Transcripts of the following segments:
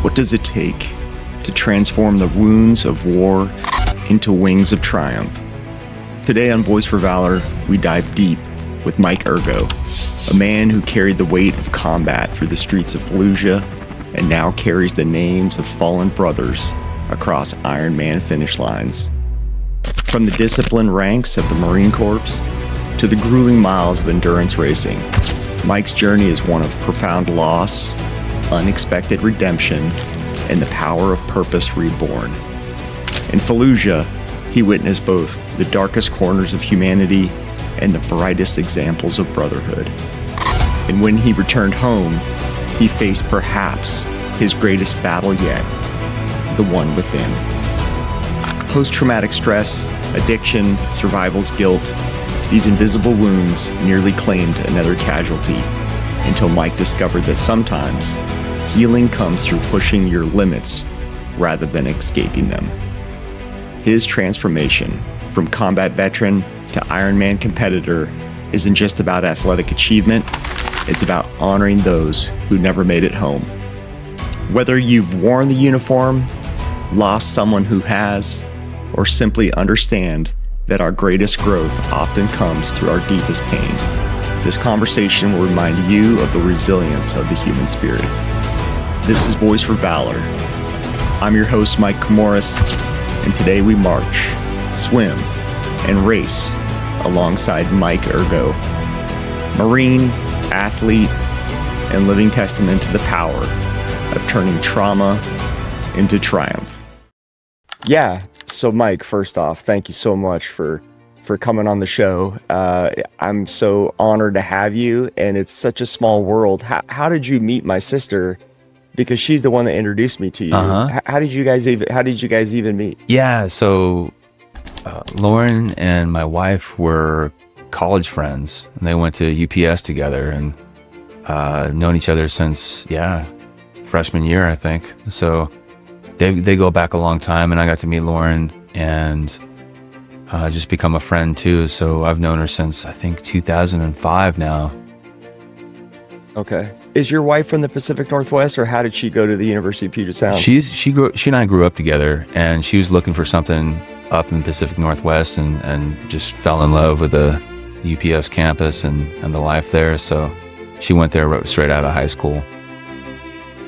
What does it take to transform the wounds of war into wings of triumph? Today on Voice for Valor, we dive deep with Mike Ergo, a man who carried the weight of combat through the streets of Fallujah and now carries the names of fallen brothers across Ironman finish lines. From the disciplined ranks of the Marine Corps to the grueling miles of endurance racing, Mike's journey is one of profound loss, unexpected redemption, and the power of purpose reborn. In Fallujah, he witnessed both the darkest corners of humanity and the brightest examples of brotherhood. And when he returned home, he faced perhaps his greatest battle yet, the one within. Post-traumatic stress, addiction, survival's guilt, these invisible wounds nearly claimed another casualty until Mike discovered that sometimes healing comes through pushing your limits rather than escaping them. His transformation from combat veteran to Ironman competitor isn't just about athletic achievement, it's about honoring those who never made it home. Whether you've worn the uniform, lost someone who has, or simply understand that our greatest growth often comes through our deepest pain, this conversation will remind you of the resilience of the human spirit. This is Voice for Valor. I'm your host, Mike Comoris, and today we march, swim, and race alongside Mike Ergo, Marine, athlete, and living testament to the power of turning trauma into triumph. Yeah, so Mike, first off, thank you so much for coming on the show. I'm so honored to have you, and it's such a small world. How did you meet my sister? Because she's the one that introduced me to you. How did you guys even meet? Yeah, so Lauren and my wife were college friends, and they went to UPS together and known each other since freshman year, I think. So they go back a long time, and I got to meet Lauren and just become a friend too. So I've known her since I think 2005 now. Okay. Is your wife from the Pacific Northwest, or how did she go to the University of Puget Sound? She and I grew up together, and she was looking for something up in the Pacific Northwest and just fell in love with the UPS campus and the life there. So she went there straight out of high school.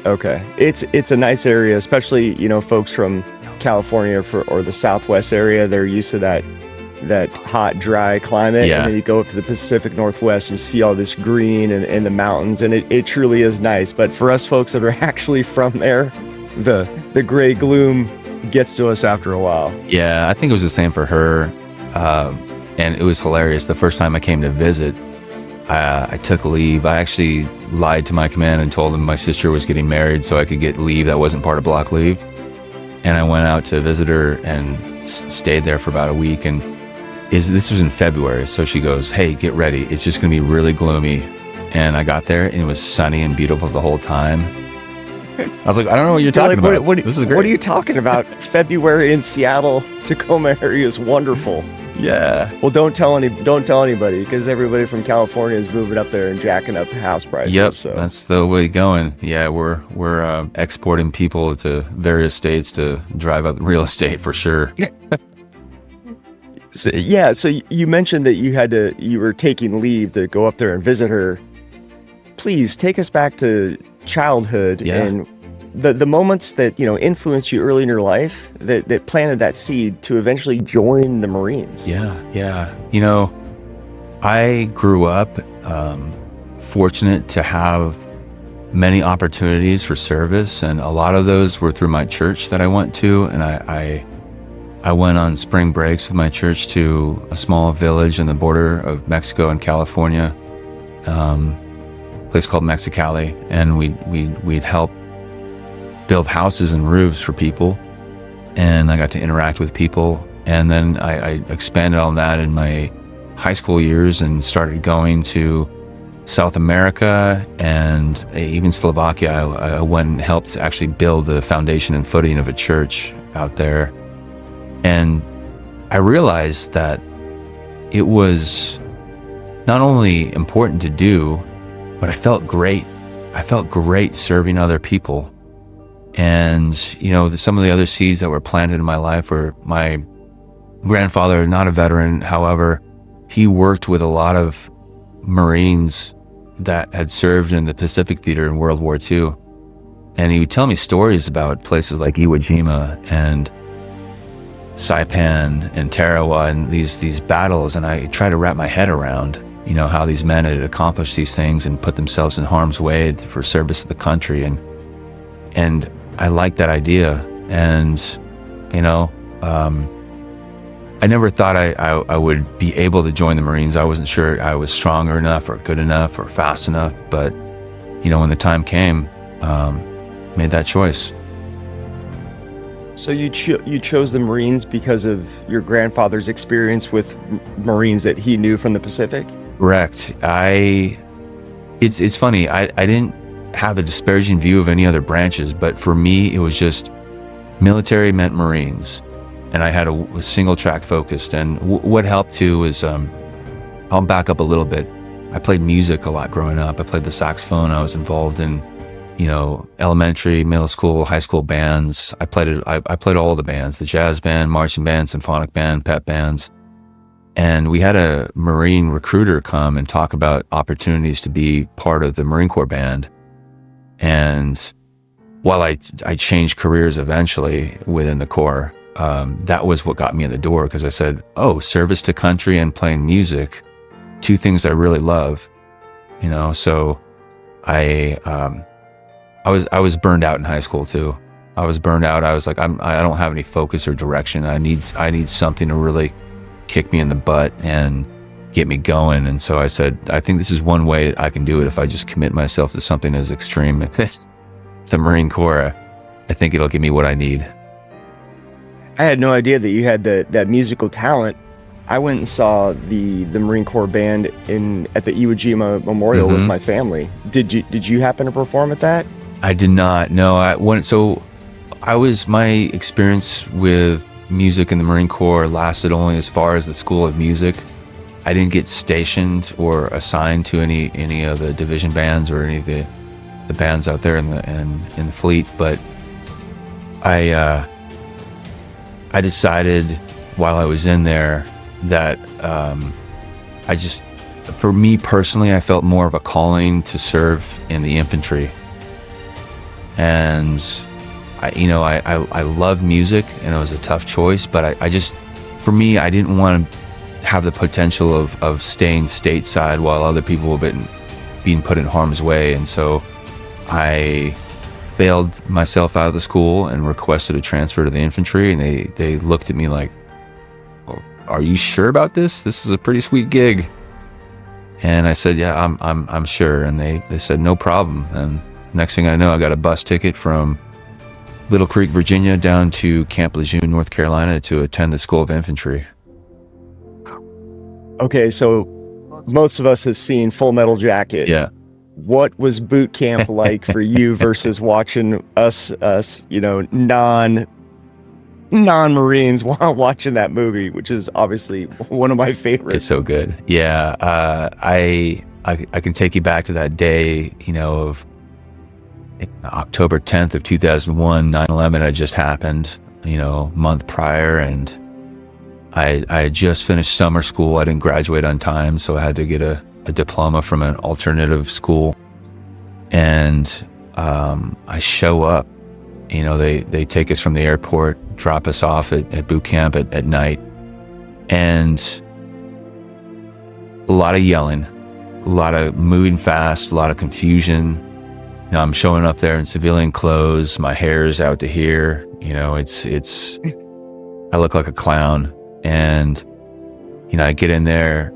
Okay. It's a nice area, especially, folks from California or the Southwest area. They're used to that hot, dry climate. Yeah. And then you go up to the Pacific Northwest and you see all this green and the mountains, and it truly is nice. But for us folks that are actually from there, the gray gloom gets to us after a while. Yeah, I think it was the same for her. And it was hilarious. The first time I came to visit, I took leave. I actually lied to my command and told them my sister was getting married so I could get leave that wasn't part of block leave. And I went out to visit her and stayed there for about a week. And this was in February, so she goes, "Hey, get ready. It's just going to be really gloomy." And I got there, and it was sunny and beautiful the whole time. I was like, "I don't know what you're talking about. This is great." What are you talking about? February in Seattle, Tacoma area is wonderful. Yeah. Well, don't tell anybody, because everybody from California is moving up there and jacking up house prices. Yep, so. That's the way going. Yeah, we're exporting people to various states to drive up real estate for sure. So you mentioned that you were taking leave to go up there and visit her. Please take us back to childhood and the moments that influenced you early in your life that planted that seed to eventually join the Marines. Yeah. I grew up fortunate to have many opportunities for service, and a lot of those were through my church that I went to. And I went on spring breaks with my church to a small village in the border of Mexico and California, a place called Mexicali, and we'd help build houses and roofs for people, and I got to interact with people. And then I expanded on that in my high school years and started going to South America and even Slovakia. I went and helped actually build the foundation and footing of a church out there. And I realized that it was not only important to do, but I felt great. I felt great serving other people. And, you know, some of the other seeds that were planted in my life were my grandfather, not a veteran. However, he worked with a lot of Marines that had served in the Pacific Theater in World War II. And he would tell me stories about places like Iwo Jima and Saipan and Tarawa and these battles. And I tried to wrap my head around, you know, how these men had accomplished these things and put themselves in harm's way for service to the country. And I liked that idea. And, you know, I never thought I would be able to join the Marines. I wasn't sure I was stronger enough or good enough or fast enough. But, you know, when the time came, made that choice. So you chose the Marines because of your grandfather's experience with Marines that he knew from the Pacific? Correct. It's funny. I didn't have a disparaging view of any other branches, but for me, it was just military meant Marines. And I had a single track focused. And what helped too is, I'll back up a little bit. I played music a lot growing up. I played the saxophone. I was involved in, you know, elementary, middle school, high school bands. I played all the bands, the jazz band, marching band, symphonic band, pep bands. And we had a Marine recruiter come and talk about opportunities to be part of the Marine Corps band. And while I changed careers eventually within the Corps, that was what got me in the door, because I said, oh, service to country and playing music, two things I really love, you know. So I was burned out in high school too. I was burned out. I was like, I don't have any focus or direction. I need something to really kick me in the butt and get me going. And so I said, I think this is one way I can do it. If I just commit myself to something as extreme as the Marine Corps, I think it'll give me what I need. I had no idea that you had that musical talent. I went and saw the Marine Corps band at the Iwo Jima Memorial with my family. Did you happen to perform at that? I did not. No, my experience with music in the Marine Corps lasted only as far as the School of Music. I didn't get stationed or assigned to any of the division bands or any of the bands out there in the fleet, but I decided while I was in there that for me personally, I felt more of a calling to serve in the infantry. And I love music, and it was a tough choice, but for me, I didn't want to have the potential of staying stateside while other people have been being put in harm's way. And so I failed myself out of the school and requested a transfer to the infantry, and they looked at me like, well, are you sure about this? This is a pretty sweet gig. And I said, yeah, I'm sure. And they said, no problem. And next thing I know, I got a bus ticket from Little Creek, Virginia, down to Camp Lejeune, North Carolina, to attend the School of Infantry. Okay, so most of us have seen Full Metal Jacket. Yeah. What was boot camp like for you versus watching us, non-Marines watching that movie, which is obviously one of my favorites. It's so good. Yeah. I can take you back to that day, of October 10th of 2001, 9/11 had just happened, a month prior, and I had just finished summer school. I didn't graduate on time, so I had to get a diploma from an alternative school. And I show up, they take us from the airport, drop us off at boot camp at night, and a lot of yelling, a lot of moving fast, a lot of confusion. I'm showing up there in civilian clothes, my hair's out to here, it's I look like a clown. And I get in there,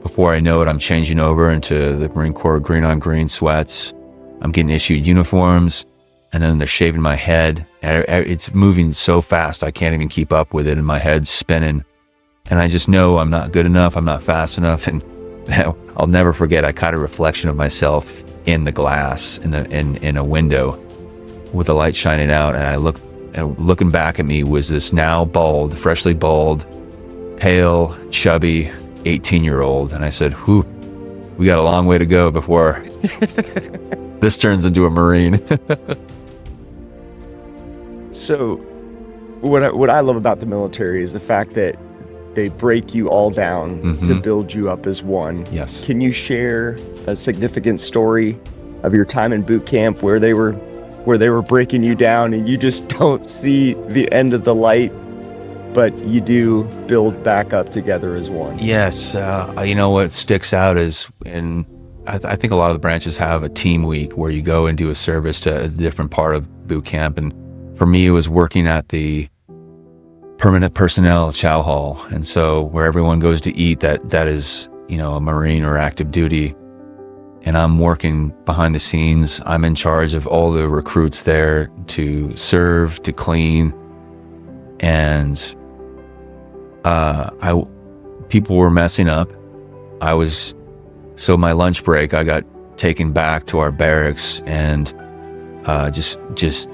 before I know it, I'm changing over into the Marine Corps green on green sweats. I'm getting issued uniforms, and then they're shaving my head. And it's moving so fast, I can't even keep up with it, and my head's spinning. And I just know I'm not good enough, I'm not fast enough. And I'll never forget, I caught a reflection of myself in the glass, in a window with the light shining out. And I looked, and looking back at me was this now bald, freshly bald, pale, chubby 18-year-old. And I said, whew, we got a long way to go before this turns into a Marine. So what I love about the military is the fact that they break you all down to build you up as one. Yes. Can you share a significant story of your time in boot camp where they were breaking you down and you just don't see the end of the light, but you do build back up together as one? Yes. What sticks out is I think a lot of the branches have a team week where you go and do a service to a different part of boot camp. And for me, it was working at the permanent personnel chow hall. And so where everyone goes to eat, that is, a Marine or active duty. And I'm working behind the scenes. I'm in charge of all the recruits there to serve, to clean. And people were messing up. So my lunch break, I got taken back to our barracks and just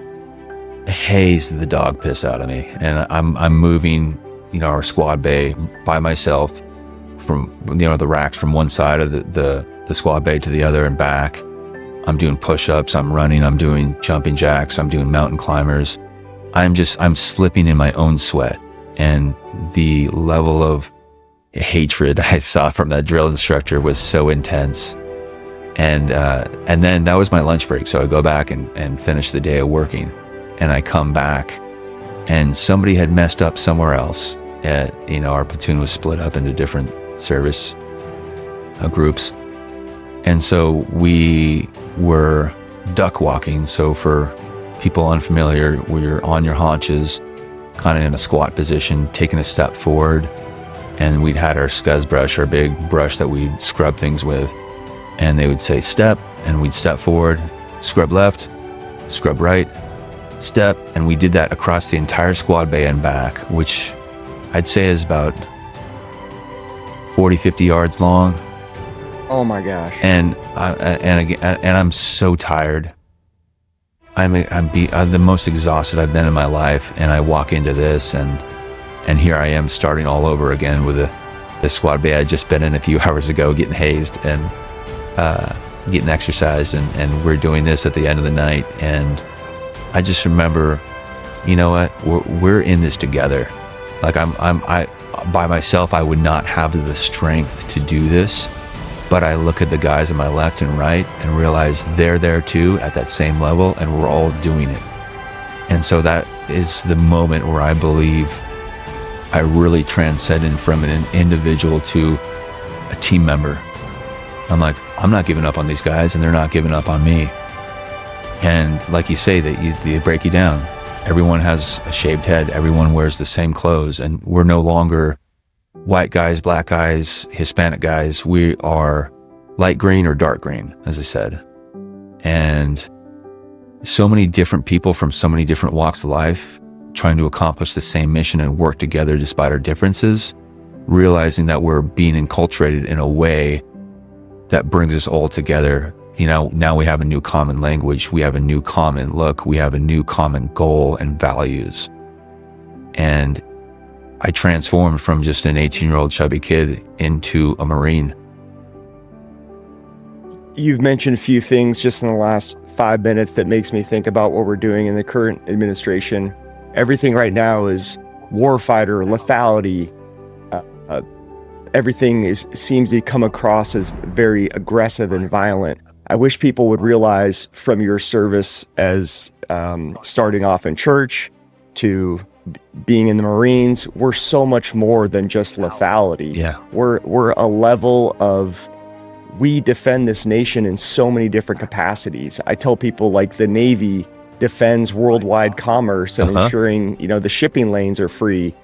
hazed the dog piss out of me. And I'm moving, our squad bay by myself from, the racks from one side of the squad bay to the other and back. I'm doing push-ups, I'm running, I'm doing jumping jacks, I'm doing mountain climbers. I'm slipping in my own sweat. And the level of hatred I saw from that drill instructor was so intense. And then that was my lunch break. So I go back and finish the day of working, and I come back and somebody had messed up somewhere else. Our platoon was split up into different service groups. And so we were duck walking. So for people unfamiliar, where you're on your haunches, kind of in a squat position, taking a step forward. And we'd had our scuzz brush, our big brush that we'd scrub things with. And they would say step, and we'd step forward, scrub left, scrub right, step. And we did that across the entire squad bay and back, which I'd say is about 40, 50 yards long. Oh my gosh. And I'm so tired. I'm the most exhausted I've been in my life. And I walk into this and here I am starting all over again with the squad bay I'd just been in a few hours ago, getting hazed and getting exercised, and we're doing this at the end of the night. And I just remember, you know what, we're in this together. Like I by myself, I would not have the strength to do this, but I look at the guys on my left and right and realize they're there too at that same level, and we're all doing it. And so that is the moment where I believe I really transcended from an individual to a team member. I'm like, I'm not giving up on these guys, and they're not giving up on me. And like you say, they break you down. Everyone has a shaved head. Everyone wears the same clothes, and we're no longer white guys, black guys, Hispanic guys. We are light green or dark green, as I said. And so many different people from so many different walks of life trying to accomplish the same mission and work together despite our differences, realizing that we're being enculturated in a way that brings us all together. Now we have a new common language, we have a new common look, we have a new common goal and values. And I transformed from just an 18-year-old chubby kid into a Marine. You've mentioned a few things just in the last 5 minutes that makes me think about what we're doing in the current administration. Everything right now is warfighter, lethality. Everything seems to come across as very aggressive and violent. I wish people would realize from your service as starting off in church to being in the Marines, we're so much more than just lethality. Yeah. We're a level of, we defend this nation in so many different capacities. I tell people, like, the Navy defends worldwide commerce and ensuring, the shipping lanes are free.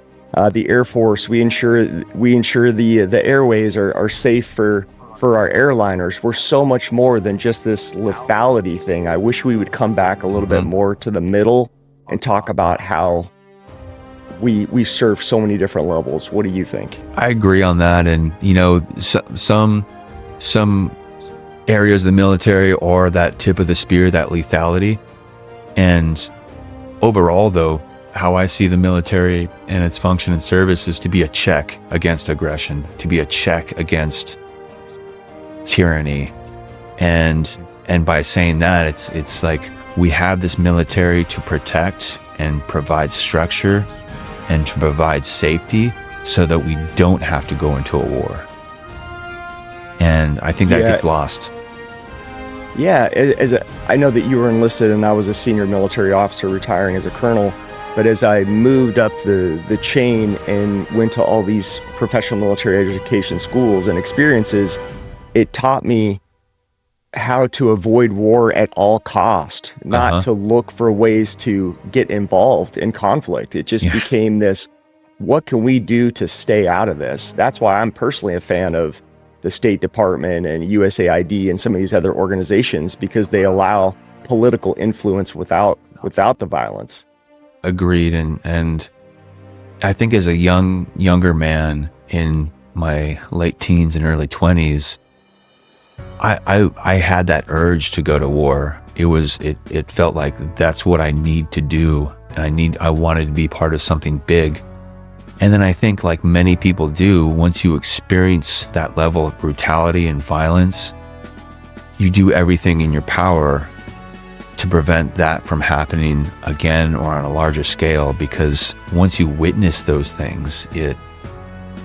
The Air Force, we ensure the airways are safe for our airliners. We're so much more than just this lethality thing. I wish we would come back a little bit more to the middle and talk about how we serve so many different levels. What do you think? I agree on that. And some areas of the military are that tip of the spear, that lethality. And overall, though, how I see the military and its function and service is to be a check against aggression, to be a check against tyranny. And by saying that, it's like we have this military to protect and provide structure and to provide safety so that we don't have to go into a war. And I think that gets lost. Yeah, I know that you were enlisted and I was a senior military officer retiring as a colonel, but as I moved up the chain and went to all these professional military education schools and experiences, it taught me how to avoid war at all cost, not to look for ways to get involved in conflict. It just became this, what can we do to stay out of this? That's why I'm personally a fan of the State Department and USAID and some of these other organizations, because they allow political influence without the violence. Agreed. And I think as a younger man in my late teens and early 20s, I had that urge to go to war. It felt like that's what I need to do. I wanted to be part of something big. And then I think, like many people do, once you experience that level of brutality and violence, you do everything in your power to prevent that from happening again or on a larger scale, because once you witness those things,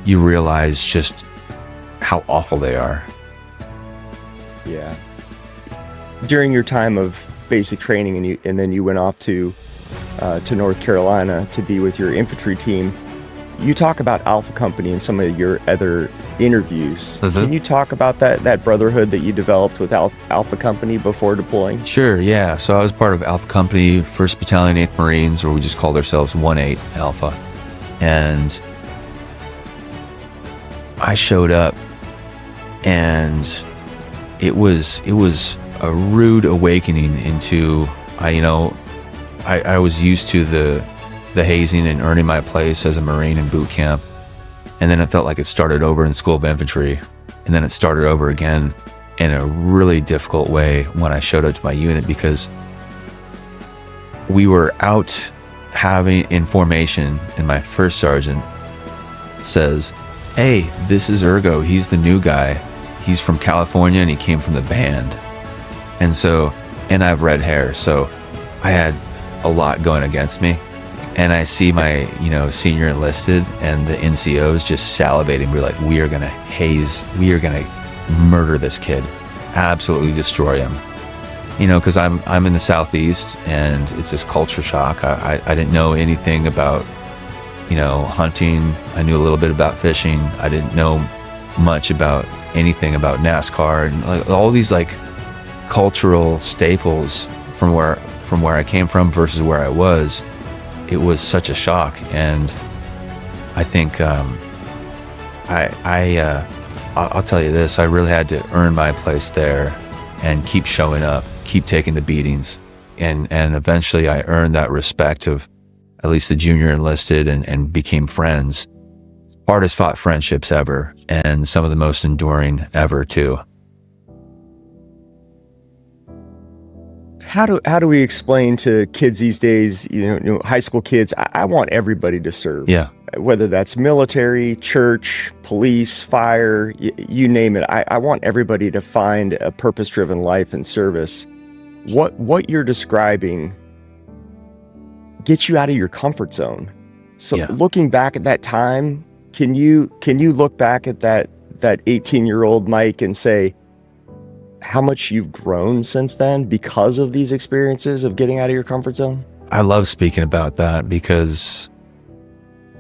you realize just how awful they are. Yeah. During your time of basic training, and then you went off to North Carolina to be with your infantry team, you talk about Alpha Company in some of your other interviews. Can you talk about that brotherhood that you developed with Alpha Company before deploying? Sure, yeah. So I was part of Alpha Company, 1st Battalion, 8th Marines, or we just called ourselves 1-8 Alpha. And I showed up, and it was a rude awakening into, I was used to the hazing and earning my place as a Marine in boot camp. And then it felt like it started over in School of Infantry. And then it started over again in a really difficult way when I showed up to my unit, because we were out having in formation, and my first sergeant says, "Hey, this is Ergo. He's the new guy. He's from California and he came from the band." And I have red hair, so I had a lot going against me. And I see my, senior enlisted and the NCOs just salivating. We're like, we are going to murder this kid, absolutely destroy him. Because I'm in the Southeast and it's this culture shock. I didn't know anything about, hunting. I knew a little bit about fishing. I didn't know much about anything about NASCAR and like all these like cultural staples from where I came from versus where I was. It was such a shock, and I think I'll tell you this: I really had to earn my place there, and keep showing up, keep taking the beatings, and eventually I earned that respect of at least the junior enlisted, and became friends. Hardest fought friendships ever, and some of the most enduring ever too. How do we explain to kids these days, high school kids, I want everybody to serve. Yeah. Whether that's military, church, police, fire, you name it. I want everybody to find a purpose-driven life and service. What you're describing gets you out of your comfort zone. So looking back at that time, can you look back at that 18-year-old Mike and say, how much you've grown since then because of these experiences of getting out of your comfort zone? I love speaking about that, because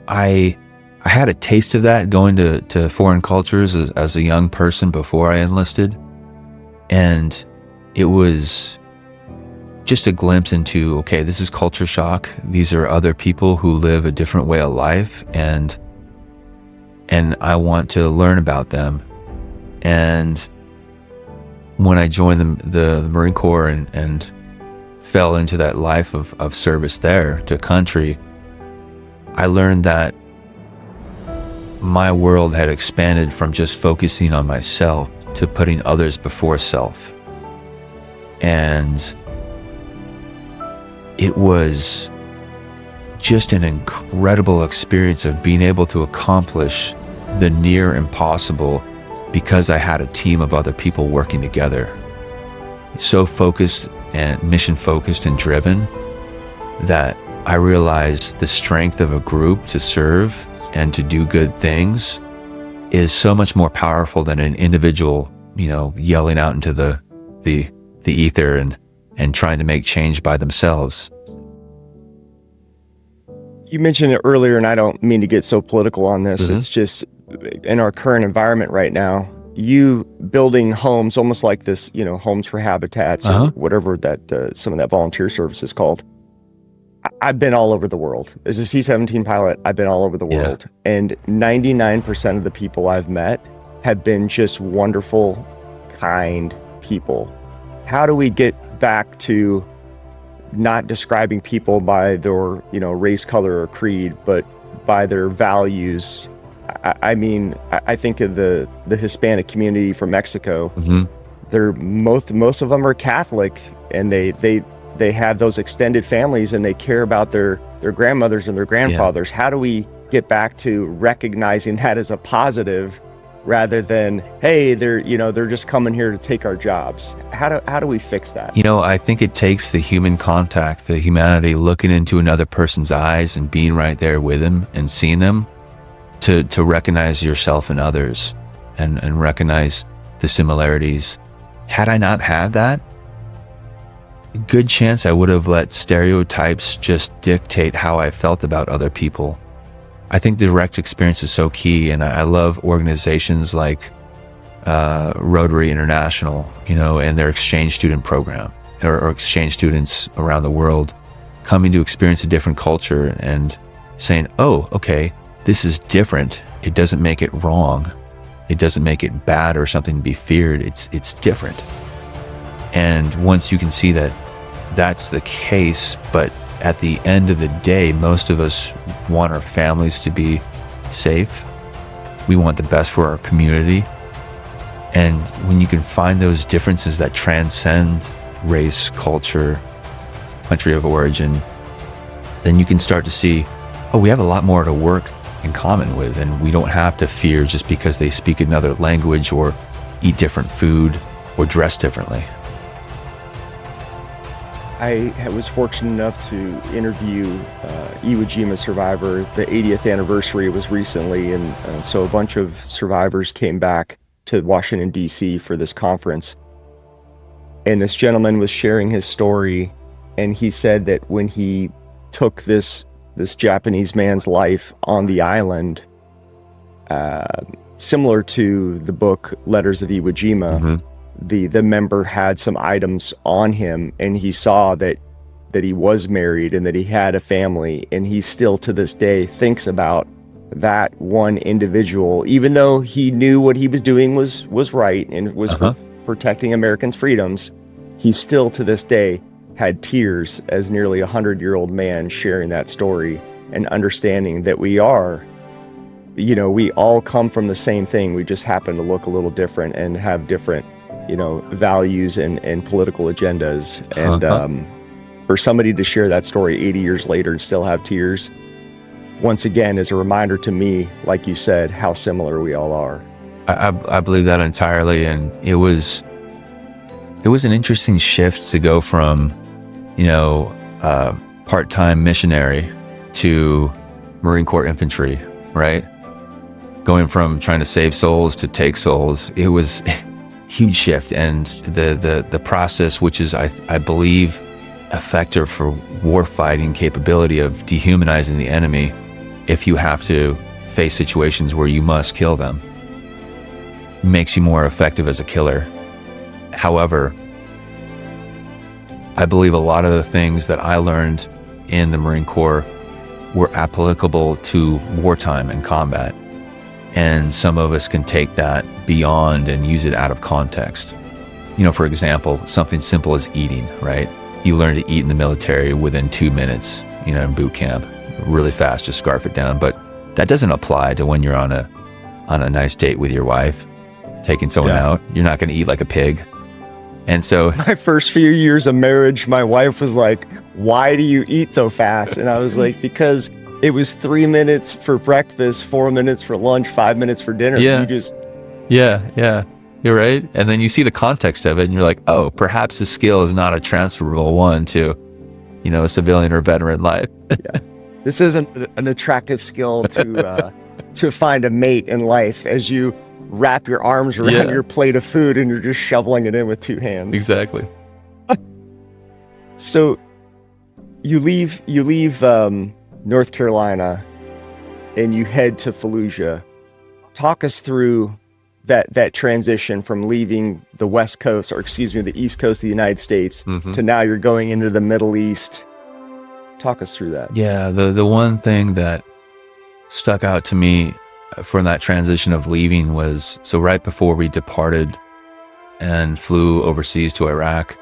I had a taste of that going to foreign cultures as a young person before I enlisted. And it was just a glimpse into, okay, this is culture shock. These are other people who live a different way of life, and I want to learn about them. And when I joined the Marine Corps and fell into that life of service there to country, I learned that my world had expanded from just focusing on myself to putting others before self. And it was just an incredible experience of being able to accomplish the near impossible, because I had a team of other people working together, so focused and mission focused and driven that I realized the strength of a group to serve and to do good things is so much more powerful than an individual, yelling out into the ether and trying to make change by themselves. You mentioned it earlier, and I don't mean to get so political on this. Mm-hmm. It's just in our current environment right now, you building homes, almost like this, homes for habitats or whatever that some of that volunteer service is called. I've been all over the world. As a C-17 pilot, I've been all over the world. Yeah. And 99% of the people I've met have been just wonderful, kind people. How do we get back to not describing people by their, race, color, or creed, but by their values? I mean, I think of the Hispanic community from Mexico. Mm-hmm. They're most of them are Catholic, and they have those extended families, and they care about their grandmothers and their grandfathers. Yeah. How do we get back to recognizing that as a positive, rather than, hey, they're just coming here to take our jobs? How do we fix that? I think it takes the human contact, the humanity, looking into another person's eyes and being right there with them and seeing them to recognize yourself and others and recognize the similarities. Had I not had that, good chance I would have let stereotypes just dictate how I felt about other people. I think direct experience is so key, and I love organizations like Rotary International, and their exchange student program, or exchange students around the world coming to experience a different culture and saying, oh, okay, this is different. It doesn't make it wrong. It doesn't make it bad or something to be feared. It's different. And once you can see that that's the case, but at the end of the day, most of us want our families to be safe. We want the best for our community. And when you can find those differences that transcend race, culture, country of origin, then you can start to see, oh, we have a lot more to work in common with, and we don't have to fear just because they speak another language or eat different food or dress differently. I was fortunate enough to interview Iwo Jima survivor. The 80th anniversary was recently, and so a bunch of survivors came back to Washington, D.C. for this conference. And this gentleman was sharing his story, and he said that when he took this Japanese man's life on the island, similar to the book Letters of Iwo Jima, mm-hmm. The member had some items on him, and he saw that he was married and that he had a family, and he still to this day thinks about that one individual, even though he knew what he was doing was right and was for protecting Americans' freedoms. He still to this day had tears as nearly 100-year-old man sharing that story and understanding that we all come from the same thing. We just happen to look a little different and have different values and political agendas. And for somebody to share that story 80 years later and still have tears, once again, is a reminder to me, like you said, how similar we all are. I believe that entirely. And it was an interesting shift to go from, part-time missionary to Marine Corps infantry, right? Going from trying to save souls to take souls. It was huge shift, and the process, which is I believe a factor for warfighting capability of dehumanizing the enemy, if you have to face situations where you must kill them, makes you more effective as a killer. However, I believe a lot of the things that I learned in the Marine Corps were applicable to wartime and combat. And some of us can take that beyond and use it out of context. For example, something simple as eating, right? You learn to eat in the military within 2 minutes, in boot camp, really fast, just scarf it down. But that doesn't apply to when you're on a nice date with your wife, taking someone out. You're not going to eat like a pig. And so my first few years of marriage, my wife was like, why do you eat so fast? And I was like, because it was 3 minutes for breakfast, 4 minutes for lunch, 5 minutes for dinner. Yeah. You just... Yeah. You're right. And then you see the context of it and you're like, oh, perhaps the skill is not a transferable one to a civilian or veteran life. Yeah. This isn't an attractive skill to find a mate in life as you wrap your arms around your plate of food and you're just shoveling it in with two hands. Exactly. So you leave North Carolina and you head to Fallujah. Talk us through that transition from leaving the the East Coast of the United States to now you're going into the Middle East. Talk us through that. Yeah, the one thing that stuck out to me from that transition of leaving was, so right before we departed and flew overseas to Iraq,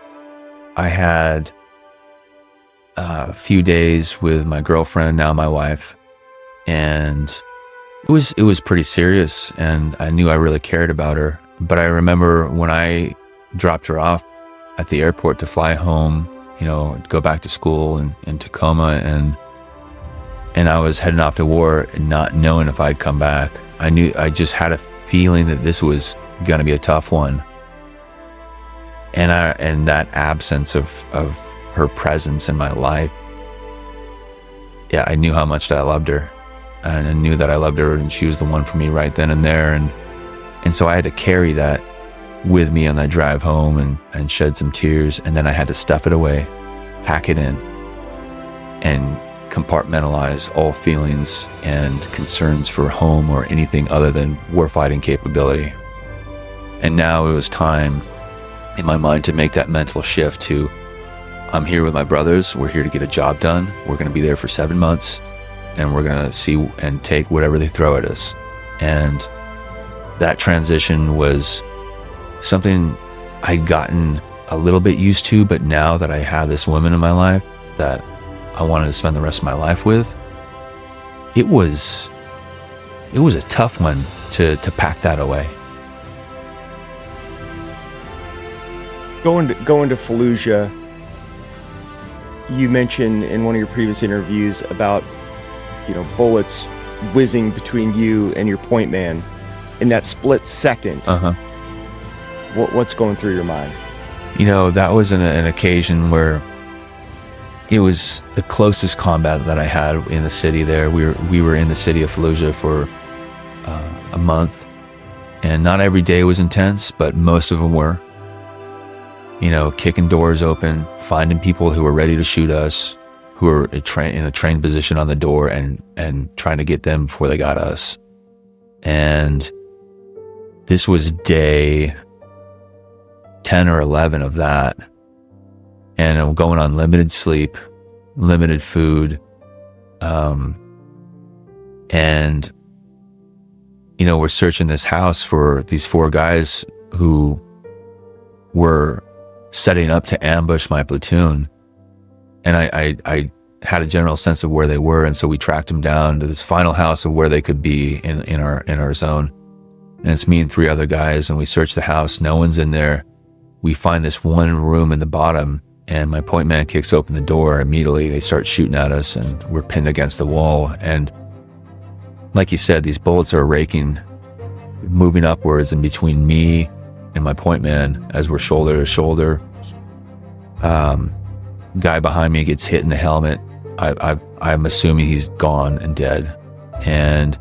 I had a few days with my girlfriend, now my wife, and it was pretty serious, and I knew I really cared about her. But I remember when I dropped her off at the airport to fly home, go back to school in Tacoma, and I was heading off to war and not knowing if I'd come back. I just had a feeling that this was going to be a tough one. And that absence of her presence in my life, yeah, I knew how much that I loved her, and I knew that I loved her, and she was the one for me right then and there. And so I had to carry that with me on that drive home and shed some tears. And then I had to stuff it away, pack it in, and compartmentalize all feelings and concerns for home or anything other than warfighting capability. And now it was time in my mind to make that mental shift to, I'm here with my brothers, we're here to get a job done, we're going to be there for 7 months, and we're going to see and take whatever they throw at us. And that transition was something I'd gotten a little bit used to, but now that I have this woman in my life that I wanted to spend the rest of my life with, it was a tough one to pack that away. Going to Fallujah, you mentioned in one of your previous interviews about bullets whizzing between you and your point man in that split second. What's going through your mind? That was an occasion where it was the closest combat that I had in the city there. We were in the city of Fallujah for a month, and not every day was intense, but most of them were. Kicking doors open, finding people who were ready to shoot us, who were in a trained position on the door, and trying to get them before they got us. And this was day 10 or 11 of that. And I'm going on limited sleep, limited food. And, we're searching this house for these 4 guys who were setting up to ambush my platoon. And I had a general sense of where they were. And so we tracked them down to this final house of where they could be in our zone. And it's me and 3 other guys. And we search the house. No one's in there. We find this one room in the bottom, and my point man kicks open the door. Immediately they start shooting at us, and we're pinned against the wall. And like you said, these bullets are raking, moving upwards in between me and my point man as we're shoulder to shoulder. Guy behind me gets hit in the helmet. I'm assuming he's gone and dead. And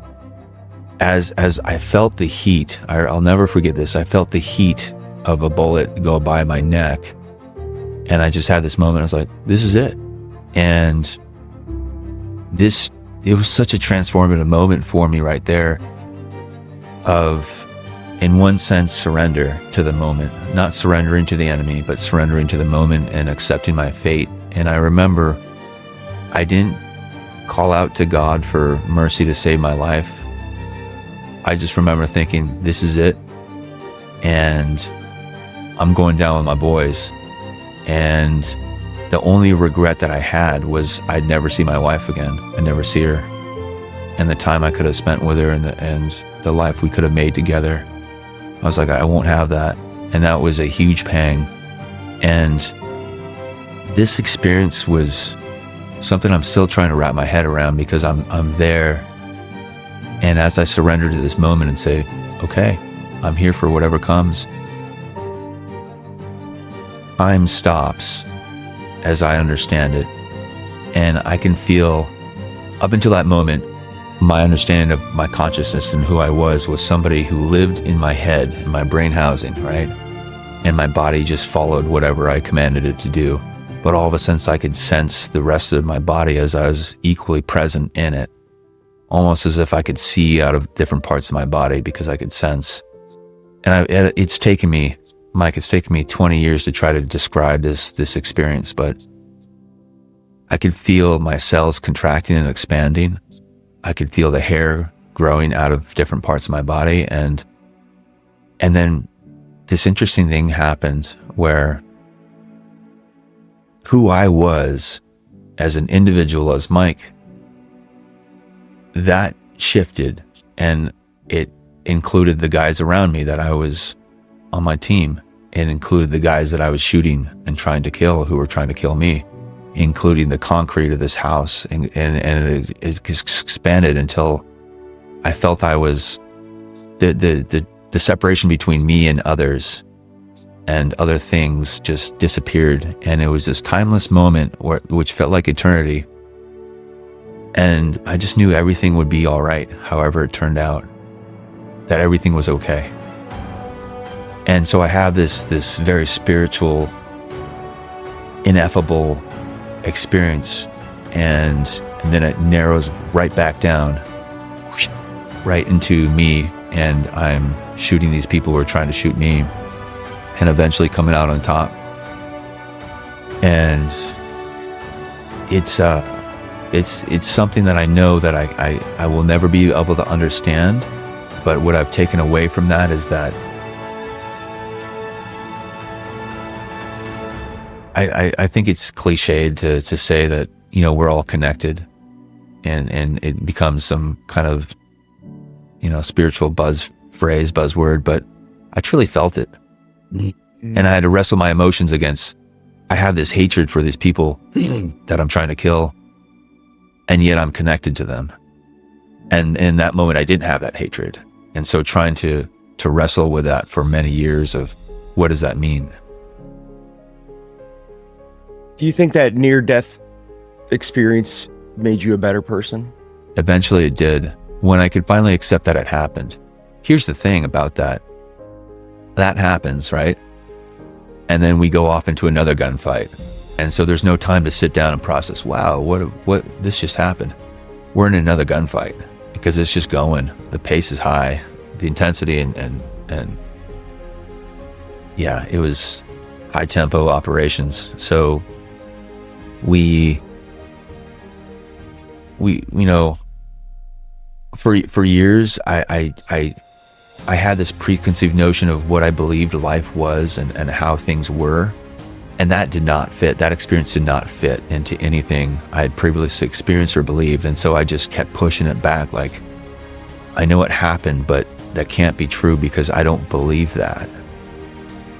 as I felt the heat, I'll never forget this. I felt the heat of a bullet go by my neck, and I just had this moment. I was like, this is it. And it was such a transformative moment for me right there of, in one sense, surrender to the moment, not surrendering to the enemy, but surrendering to the moment and accepting my fate. And I remember I didn't call out to God for mercy to save my life. I just remember thinking, this is it. And I'm going down with my boys. And the only regret that I had was I'd never see my wife again. I'd never see her. And the time I could have spent with her and the life we could have made together. I was like, I won't have that. And that was a huge pang. And this experience was something I'm still trying to wrap my head around, because I'm there. And as I surrender to this moment and say, okay, I'm here for whatever comes, time stops, as I understand it, And I can feel, up until that moment, my understanding of my consciousness and who I was somebody who lived in my head, in my brain housing, right? And my body just followed whatever I commanded it to do. But all of a sudden, I could sense the rest of my body as I was equally present in it, almost as if I could see out of different parts of my body because I could sense. And it's taken me, Mike, 20 years to try to describe this experience, but I could feel my cells contracting and expanding. I could feel the hair growing out of different parts of my body. And then this interesting thing happened where who I was as an individual, as Mike, that shifted, and it included the guys around me that I was on my team. It included the guys that I was shooting and trying to kill, who were trying to kill me, including the concrete of this house. And it expanded until I felt I was the separation between me and others and other things just disappeared. And it was this timeless moment which felt like eternity. And I just knew everything would be all right, however it turned out, that everything was okay. And so I have this very spiritual, ineffable experience, and then it narrows right back down, right into me, and I'm shooting these people who are trying to shoot me, and eventually coming out on top. And it's something that I know that I will never be able to understand. But what I've taken away from that is that I think it's cliched to say that, we're all connected, and it becomes some kind of, spiritual buzzword, but I truly felt it. And I had to wrestle my emotions against, I have this hatred for these people that I'm trying to kill, and yet I'm connected to them. And in that moment, I didn't have that hatred. And so trying to wrestle with that for many years of, what does that mean? Do you think that near-death experience made you a better person? Eventually it did, when I could finally accept that it happened. Here's the thing about that. That happens, right? And then we go off into another gunfight. And so there's no time to sit down and process, wow, what this just happened. We're in another gunfight because it's just going. The pace is high, the intensity, and yeah, it was high tempo operations. So we for years, I had this preconceived notion of what I believed life was and how things were. And that did not fit. That experience did not fit into anything I had previously experienced or believed. And so I just kept pushing it back. Like, I know it happened, but that can't be true because I don't believe that.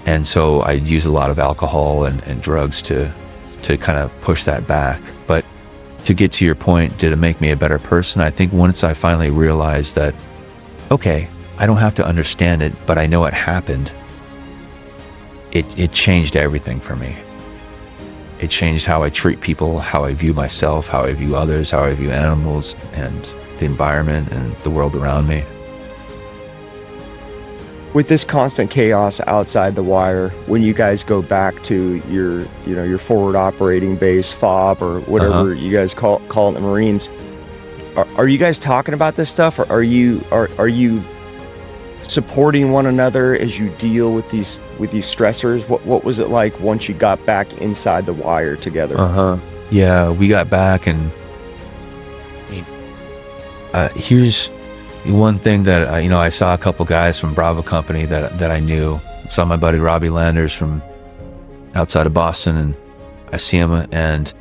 And so I use a lot of alcohol and drugs to kind of push that back. But to get to your point, did it make me a better person? I think once I finally realized that, okay, I don't have to understand it, but I know it happened. It changed everything for me. It changed how I treat people, how I view myself, how I view others, how I view animals and the environment and the world around me. With this constant chaos outside the wire, when you guys go back to your forward operating base, FOB, or whatever you guys call it in the Marines, are you guys talking about this stuff, or are you supporting one another as you deal with these stressors? What was it like once you got back inside the wire together? Yeah, we got back, and here's one thing that I saw a couple guys from Bravo Company that I knew. I saw my buddy Robbie Landers from outside of Boston, and I see him, and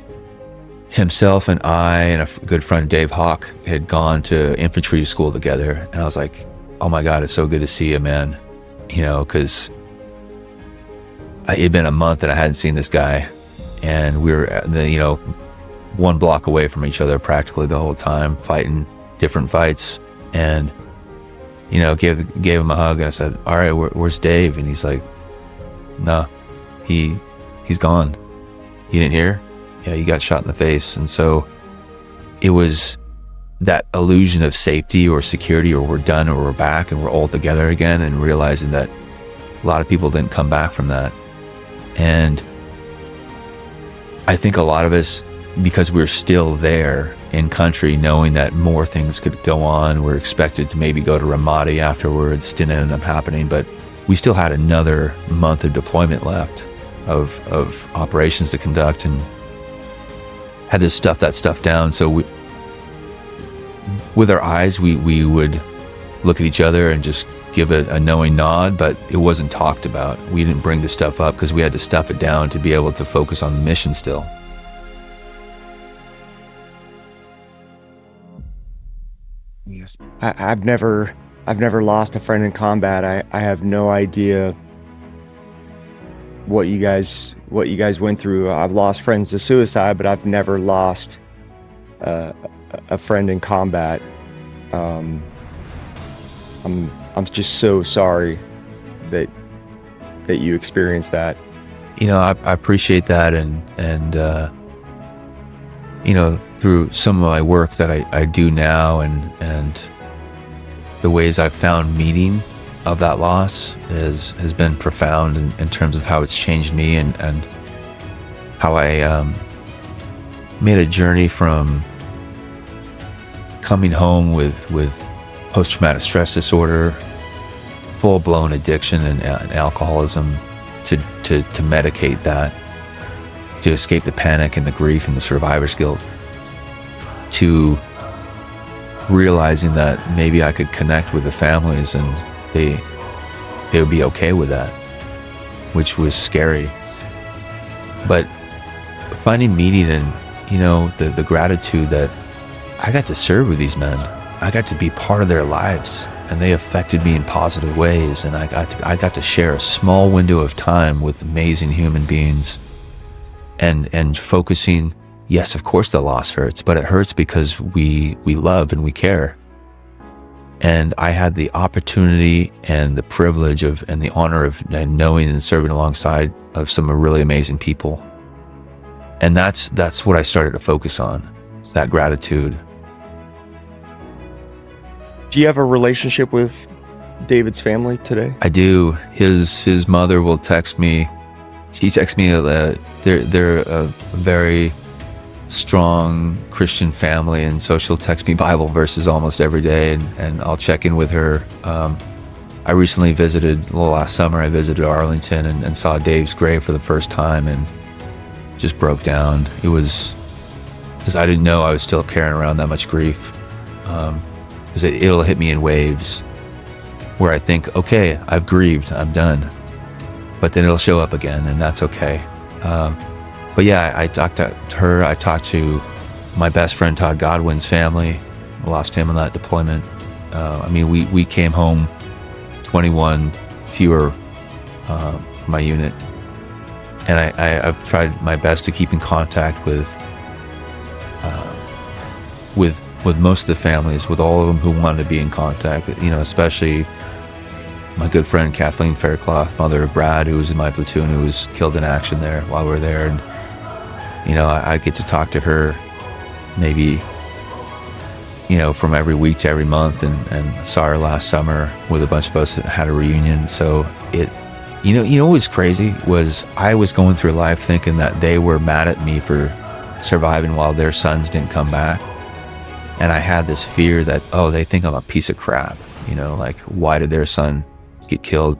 himself and I and a good friend Dave Hawk had gone to infantry school together, and I was like, oh my God, it's so good to see you, man. Because it'd been a month and I hadn't seen this guy, and we were one block away from each other practically the whole time, fighting different fights. And gave him a hug, and I said, all right, where's Dave? And he's like, no, he's gone. You didn't hear? you got shot in the face. And so it was that illusion of safety or security, or we're done, or we're back and we're all together again, and realizing that a lot of people didn't come back from that. And I think a lot of us, because we're still there in country, knowing that more things could go on, we're expected to maybe go to Ramadi afterwards, didn't end up happening, but we still had another month of deployment left of operations to conduct, and had to stuff that stuff down. So with our eyes, we would look at each other and just give it a knowing nod, but it wasn't talked about. We didn't bring the stuff up because we had to stuff it down to be able to focus on the mission still. Yes. I've never lost a friend in combat. I have no idea what you guys went through. I've lost friends to suicide, but I've never lost a friend in combat. I'm just so sorry that you experienced that. I appreciate that, and through some of my work that I do now, and the ways I've found meaning of that loss has been profound in terms of how it's changed me, and how I made a journey from coming home with post-traumatic stress disorder, full-blown addiction and alcoholism, to medicate that, to escape the panic and the grief and the survivor's guilt, to realizing that maybe I could connect with the families and they would be okay with that, which was scary. But finding meaning in, the gratitude that I got to serve with these men. I got to be part of their lives, and they affected me in positive ways, and I got to share a small window of time with amazing human beings, and focusing. Yes, of course the loss hurts, but it hurts because we love and we care. And I had the opportunity and the privilege and the honor of knowing and serving alongside of some really amazing people. And that's what I started to focus on, that gratitude. Do you have a relationship with David's family today? I do. His mother will text me. She texts me. They're a very strong Christian family, and so she'll text me Bible verses almost every day, and I'll check in with her. I recently last summer I visited Arlington and saw Dave's grave for the first time, and just broke down. It was because I didn't know I was still carrying around that much grief. Because it'll hit me in waves where I think, okay, I've grieved, I'm done. But then it'll show up again, and that's okay. But yeah, I talked to her. I talked to my best friend, Todd Godwin's family. I lost him on that deployment. We came home 21 fewer from my unit. And I've tried my best to keep in contact with most of the families, with all of them who wanted to be in contact, especially my good friend Kathleen Faircloth, mother of Brad, who was in my platoon, who was killed in action there while we were there. And, I get to talk to her maybe, from every week to every month, and saw her last summer with a bunch of us that had a reunion. So what was crazy was I was going through life thinking that they were mad at me for surviving while their sons didn't come back. And I had this fear that, they think I'm a piece of crap, like, why did their son get killed?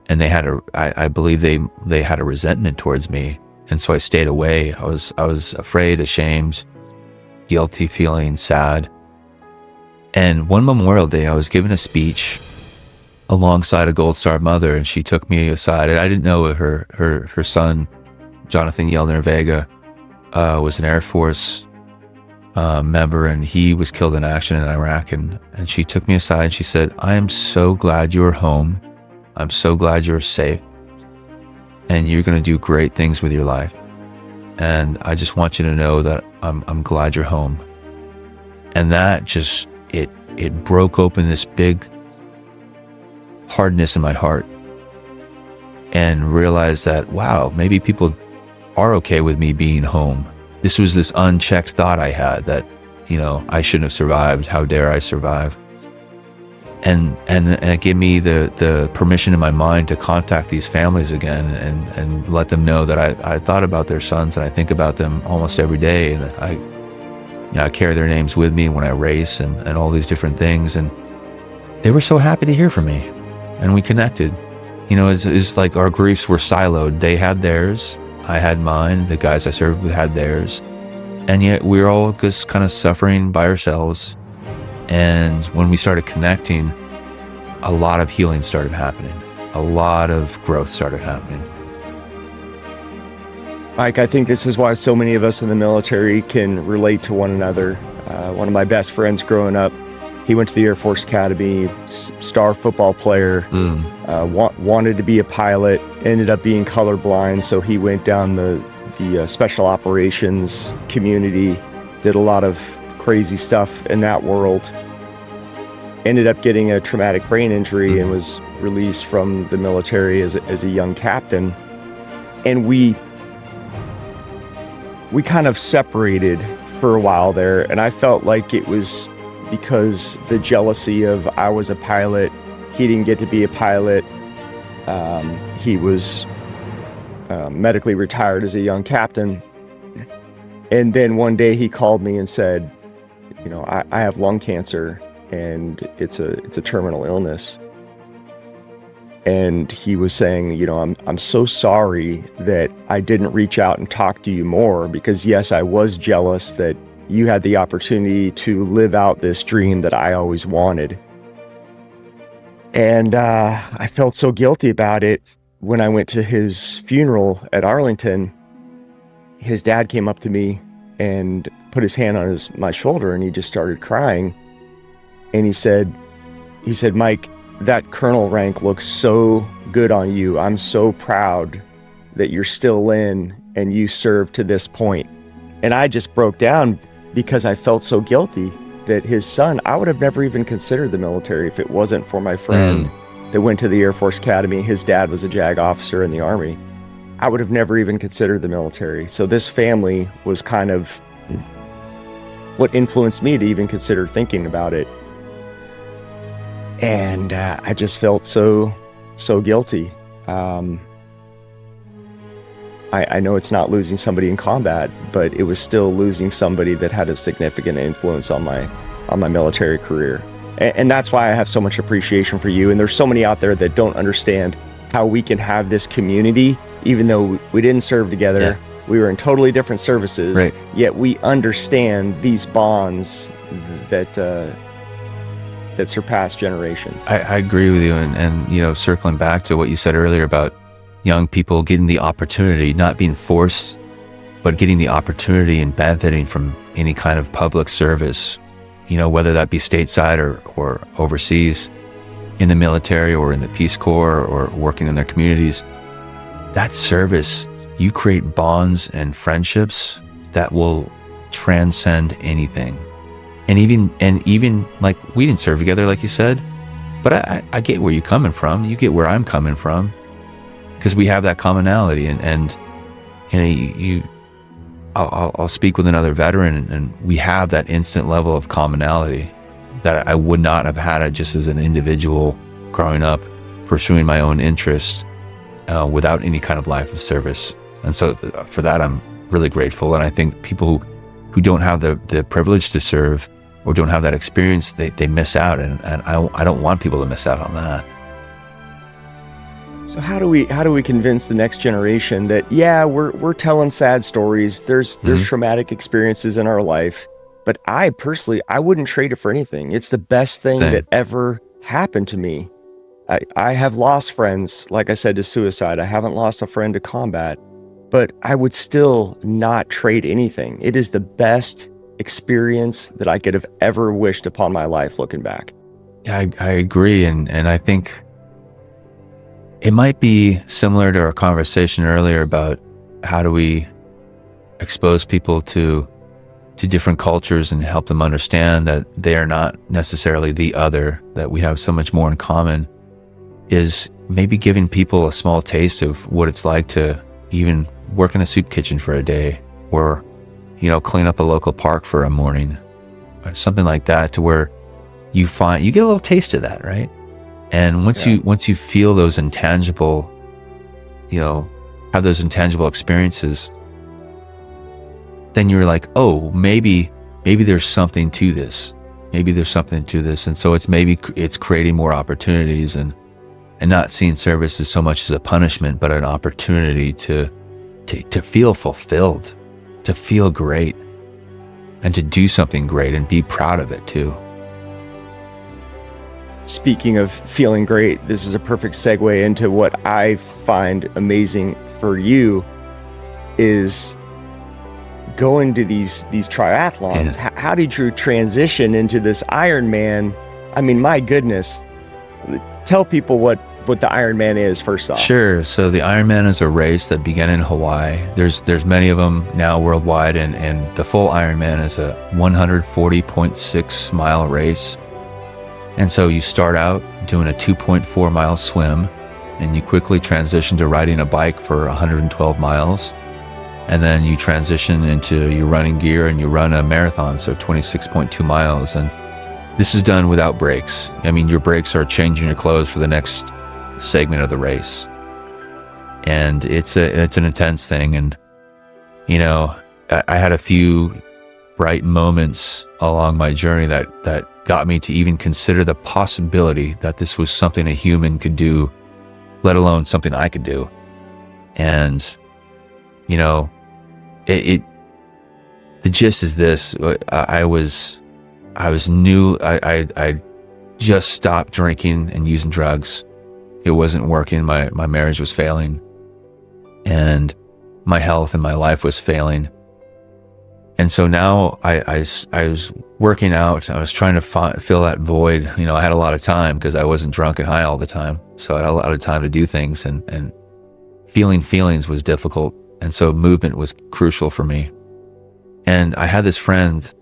And they had I believe they had a resentment towards me. And so I stayed away. I was afraid, ashamed, guilty, feeling sad. And one Memorial Day, I was giving a speech alongside a Gold Star mother, and she took me aside. And I didn't know her son, Jonathan Yelner Vega, was an Air Force member, and he was killed in action in Iraq. And she took me aside and she said, I am so glad you're home. I'm so glad you're safe. And you're going to do great things with your life. And I just want you to know that I'm glad you're home. And that just, it broke open this big hardness in my heart, and realized that, wow, maybe people are okay with me being home. this was this unchecked thought I had that, I shouldn't have survived. How dare I survive? And it gave me the permission in my mind to contact these families again and let them know that I thought about their sons, and I think about them almost every day. And I carry their names with me when I race and all these different things. And they were so happy to hear from me, and we connected. It's like our griefs were siloed. They had theirs, I had mine, the guys I served with had theirs. And yet we were all just kind of suffering by ourselves. And when we started connecting, a lot of healing started happening. A lot of growth started happening. Mike, I think this is why so many of us in the military can relate to one another. One of my best friends growing up, he went to the Air Force Academy, star football player, wanted to be a pilot, ended up being colorblind, so he went down the special operations community, did a lot of crazy stuff in that world, ended up getting a traumatic brain injury and was released from the military as a young captain. And we kind of separated for a while there, and I felt like it was because the jealousy of I was a pilot, he didn't get to be a pilot. He was medically retired as a young captain. And then one day he called me and said, I have lung cancer, and it's a terminal illness. And he was saying, I'm so sorry that I didn't reach out and talk to you more, because yes, I was jealous that you had the opportunity to live out this dream that I always wanted. And I felt so guilty about it when I went to his funeral at Arlington. His dad came up to me and put his hand on my shoulder, and he just started crying. And he said, Mike, that colonel rank looks so good on you. I'm so proud that you're still in and you served to this point. And I just broke down because I felt so guilty that his son, I would have never even considered the military if it wasn't for my friend that went to the Air Force Academy. His dad was a JAG officer in the Army. I would have never even considered the military. So this family was kind of what influenced me to even consider thinking about it. And I just felt so guilty. I know it's not losing somebody in combat, but it was still losing somebody that had a significant influence on my military career. And that's why I have so much appreciation for you. And there's so many out there that don't understand how we can have this community, even though we didn't serve together. Yeah. We were in totally different services, right. Yet we understand these bonds that surpass generations. I agree with you. And circling back to what you said earlier about young people getting the opportunity, not being forced, but getting the opportunity and benefiting from any kind of public service, whether that be stateside or overseas, in the military or in the Peace Corps or working in their communities. That service, you create bonds and friendships that will transcend anything. And even like, we didn't serve together, like you said, but I get where you're coming from. You get where I'm coming from, because we have that commonality. I'll speak with another veteran, and we have that instant level of commonality that I would not have had it just as an individual growing up, pursuing my own interests without any kind of life of service. And so for that, I'm really grateful. And I think people who don't have the privilege to serve or don't have that experience, they miss out. And I don't want people to miss out on that. So how do we convince the next generation that, yeah, we're telling sad stories, there's traumatic experiences in our life, but I personally, I wouldn't trade it for anything. It's the best thing that ever happened to me. I have lost friends, like I said, to suicide. I haven't lost a friend to combat, but I would still not trade anything. It is the best experience that I could have ever wished upon my life looking back. Yeah, I agree. And I think it might be similar to our conversation earlier about how do we expose people to different cultures and help them understand that they are not necessarily the other, that we have so much more in common, is maybe giving people a small taste of what it's like to even work in a soup kitchen for a day, or clean up a local park for a morning or something like that, to where you get a little taste of that, right? And once you feel those intangible, have those intangible experiences, then you're like, oh, maybe there's something to this. Maybe there's something to this. And so it's creating more opportunities and not seeing service as so much as a punishment, but an opportunity to feel fulfilled, to feel great, and to do something great and be proud of it too. Speaking of feeling great, this is a perfect segue into what I find amazing for you is going to these triathlons. Yeah. How did you transition into this Ironman? I mean, my goodness, tell people what the Ironman is first off. Sure. So the Ironman is a race that began in Hawaii. There's many of them now worldwide, and the full Ironman is a 140.6 mile race. And so you start out doing a 2.4 mile swim, and you quickly transition to riding a bike for 112 miles. And then you transition into your running gear and you run a marathon, so 26.2 miles. And this is done without breaks. I mean, your breaks are changing your clothes for the next segment of the race. And it's an intense thing. And, I had a few bright moments along my journey that got me to even consider the possibility that this was something a human could do, let alone something I could do. And, the gist is this: I just stopped drinking and using drugs. It wasn't working. My marriage was failing, and my health and my life was failing. And so now I was working out. I was trying to fill that void. I had a lot of time because I wasn't drunk and high all the time. So I had a lot of time to do things, and feeling feelings was difficult. And so movement was crucial for me. And I had this friend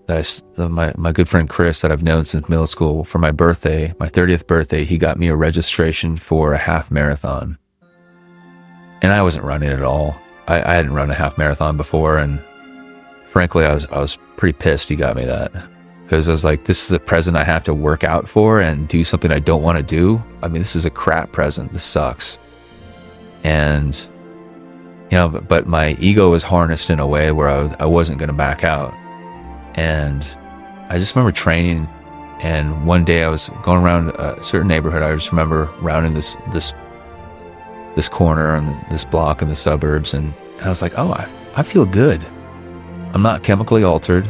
my good friend Chris, that I've known since middle school. For my birthday, my 30th birthday, he got me a registration for a half marathon. And I wasn't running at all. I hadn't run a half marathon before, and frankly, I was pretty pissed he got me that, because I was like, this is a present I have to work out for and do something I don't want to do. I mean, this is a crap present. This sucks. And but my ego was harnessed in a way where I wasn't going to back out. And I just remember training, and one day I was going around a certain neighborhood. I just remember rounding this corner and this block in the suburbs, and I was like, oh, I feel good. I'm not chemically altered.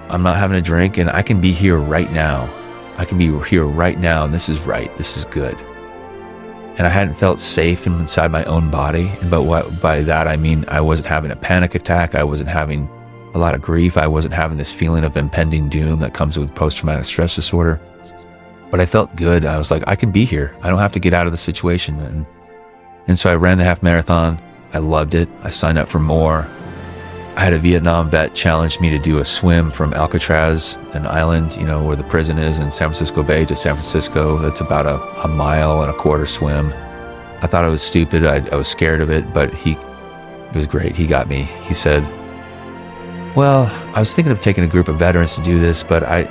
I'm not having a drink, and I can be here right now. I can be here right now, and this is right. This is good. And I hadn't felt safe inside my own body. But by that, I mean, I wasn't having a panic attack. I wasn't having a lot of grief. I wasn't having this feeling of impending doom that comes with post-traumatic stress disorder. But I felt good. I was like, I can be here. I don't have to get out of the situation. And so I ran the half marathon. I loved it. I signed up for more. I had a Vietnam vet challenge me to do a swim from Alcatraz, an island, where the prison is, in San Francisco Bay to San Francisco. That's about a 1.25 mile swim. I thought it was stupid. I was scared of it, but it was great. He got me. He said, well, I was thinking of taking a group of veterans to do this, but I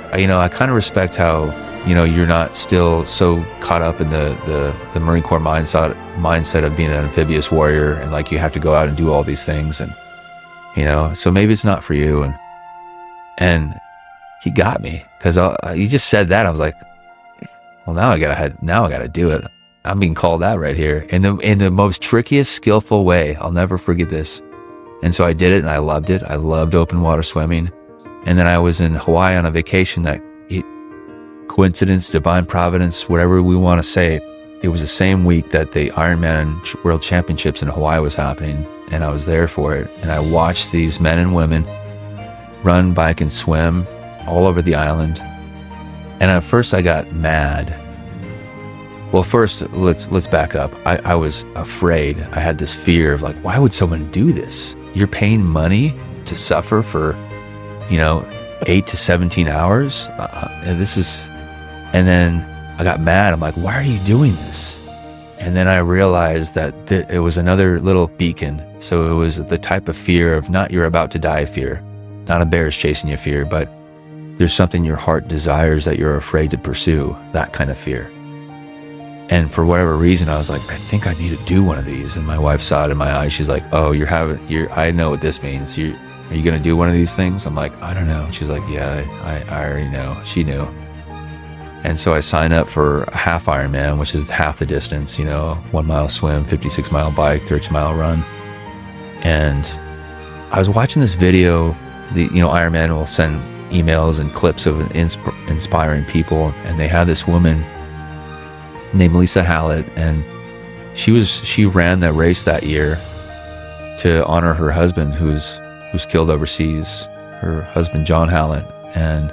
kind of respect how, you're not still so caught up in the Marine Corps mindset of being an amphibious warrior, and like you have to go out and do all these things, and so maybe it's not for you. And he got me, because he just said that. I was like, well, now I gotta do it. I'm being called out right here in the most trickiest, skillful way. I'll never forget this. And so I did it, and I loved it. I loved open water swimming. And then I was in Hawaii on a vacation coincidence, divine providence, whatever we want to say. It was the same week that the Ironman World Championships in Hawaii was happening, and I was there for it. And I watched these men and women run, bike, and swim all over the island. And at first I got mad. Well, first, let's back up. I was afraid. I had this fear of like, why would someone do this? You're paying money to suffer for, 8 to 17 hours? And then I got mad. I'm like, why are you doing this? And then I realized that it was another little beacon. So it was the type of fear of not you're about to die fear, not a bear is chasing you fear, but there's something your heart desires that you're afraid to pursue, that kind of fear. And for whatever reason, I was like, I think I need to do one of these. And my wife saw it in my eyes. She's like, oh, I know what this means. Are you going to do one of these things? I'm like, I don't know. She's like, yeah, I already know. She knew. And so I signed up for a half Ironman, which is half the distance, 1 mile swim, 56 mile bike, 30 mile run. And I was watching this video, Ironman will send emails and clips of inspiring people. And they had this woman named Lisa Hallett, and she ran that race that year to honor her husband who's killed overseas, her husband, John Hallett. And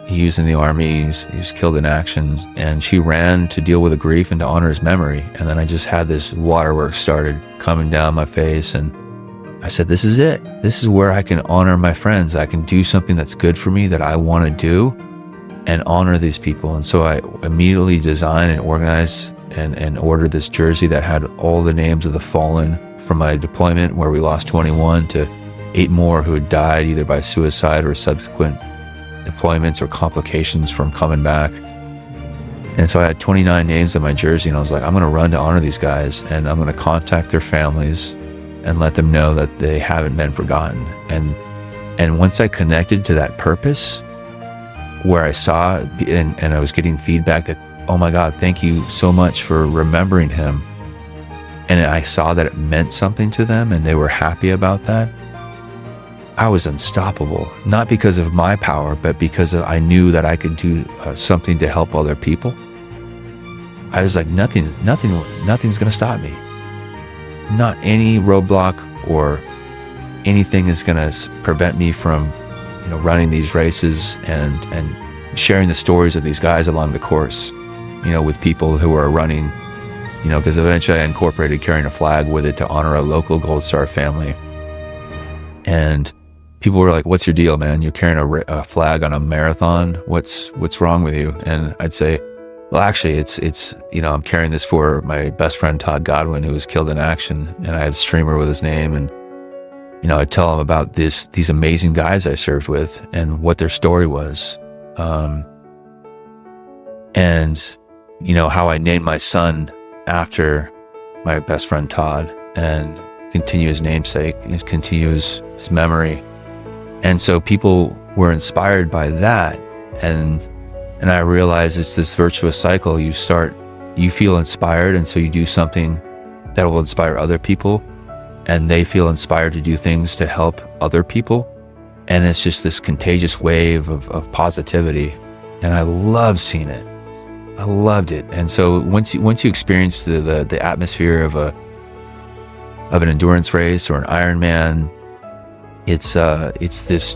he was in the Army, he was killed in action, and she ran to deal with the grief and to honor his memory. And then I just had this waterworks started coming down my face, and I said, this is it. This is where I can honor my friends. I can do something that's good for me that I want to do and honor these people. And so I immediately designed and organized and ordered this jersey that had all the names of the fallen from my deployment, where we lost 21, to 8 more who had died either by suicide or subsequent deployments or complications from coming back. And so I had 29 names on my jersey, and I was like, I'm going to run to honor these guys, and I'm going to contact their families and let them know that they haven't been forgotten. And once I connected to that purpose, where I saw and I was getting feedback that, oh my God, thank you so much for remembering him. And I saw that it meant something to them and they were happy about that. I was unstoppable, not because of my power, but because I knew that I could do something to help other people. I was like, nothing's going to stop me. Not any roadblock or anything is going to prevent me from running these races and sharing the stories of these guys along the course, with people who are running, because eventually I incorporated carrying a flag with it to honor a local Gold Star family. And people were like, what's your deal, man? You're carrying a flag on a marathon. What's wrong with you? And I'd say, well, actually it's I'm carrying this for my best friend, Todd Godwin, who was killed in action. And I had a streamer with his name, and I'd tell them about these amazing guys I served with and what their story was. And how I named my son after my best friend Todd and continue his namesake, and continue his memory. And so people were inspired by that. And I realized it's this virtuous cycle. You feel inspired, and so you do something that will inspire other people, and they feel inspired to do things to help other people. And it's just this contagious wave of positivity. And I love seeing it. I loved it. And so once you experience the atmosphere of an endurance race or an Ironman, it's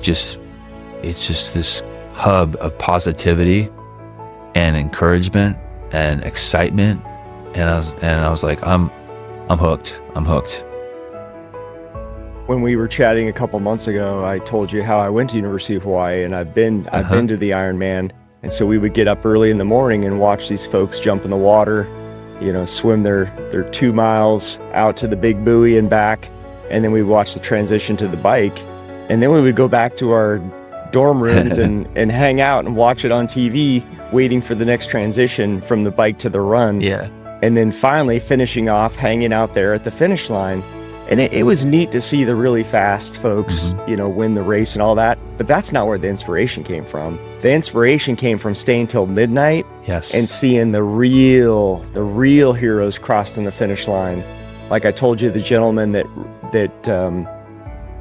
just this hub of positivity and encouragement and excitement. And I was like, I'm hooked. When we were chatting a couple months ago, I told you how I went to University of Hawaii, and I've been to the Ironman. And so we would get up early in the morning and watch these folks jump in the water, swim their 2 miles out to the big buoy and back. And then we'd watch the transition to the bike. And then we would go back to our dorm rooms and hang out and watch it on TV, waiting for the next transition from the bike to the run. Yeah. And then finally finishing off, hanging out there at the finish line. And it was neat to see the really fast folks, win the race and all that. But that's not where the inspiration came from. The inspiration came from staying till midnight, yes, and seeing the real heroes crossing the finish line. Like I told you, the gentleman that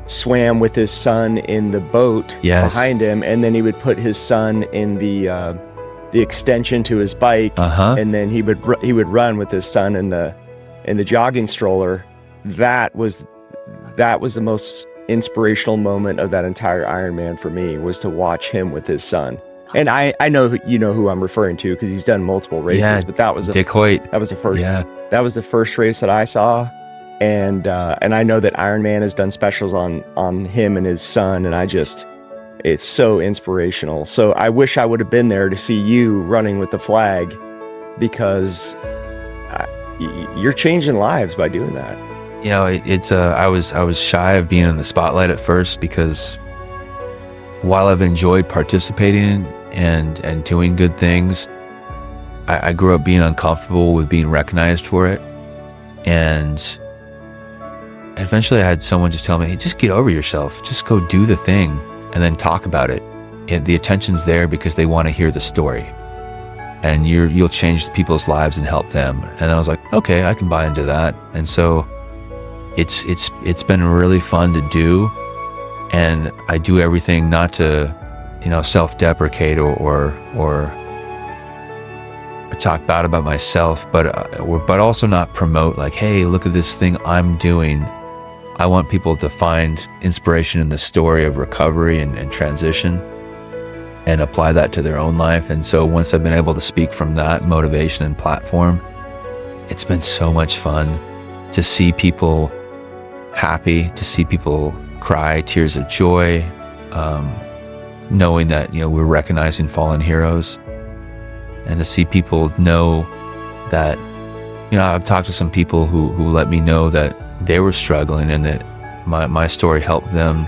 swam with his son in the boat, yes, behind him, and then he would put his son in the extension to his bike, and then he would run with his son in the jogging stroller. That was the most inspirational moment of that entire Ironman for me, was to watch him with his son. And I know who I'm referring to, because he's done multiple races, but that was Dick Hoyt. That was the first. Yeah. That was the first race that I saw, and I know that Ironman has done specials on him and his son, and it's so inspirational. So I wish I would have been there to see you running with the flag, because you're changing lives by doing that. You know, I was shy of being in the spotlight at first, because while I've enjoyed participating and doing good things, I grew up being uncomfortable with being recognized for it. And eventually I had someone just tell me, hey, just get over yourself, just go do the thing and then talk about it. And the attention's there because they want to hear the story, and you'll change people's lives and help them. And I was like, okay, I can buy into that. And so it's been really fun to do. And I do everything not to, self-deprecate or talk bad about myself, but also not promote like, hey, look at this thing I'm doing. I want people to find inspiration in the story of recovery and transition and apply that to their own life. And so once I've been able to speak from that motivation and platform, it's been so much fun to see people happy, to see people cry tears of joy, knowing that, we're recognizing fallen heroes, and to see people know that, I've talked to some people who let me know that they were struggling and that my story helped them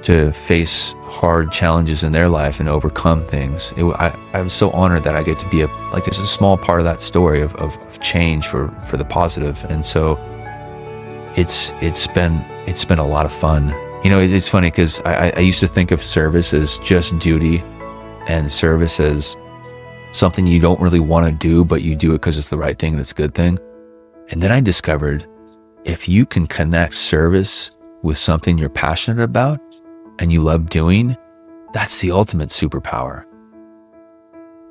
to face hard challenges in their life and overcome things. I was so honored that I get to be just a small part of that story of change for the positive. And so it's been a lot of fun. It's funny because I used to think of service as just duty, and service as something you don't really want to do, but you do it because it's the right thing and it's a good thing. And then I discovered, if you can connect service with something you're passionate about and you love doing, that's the ultimate superpower.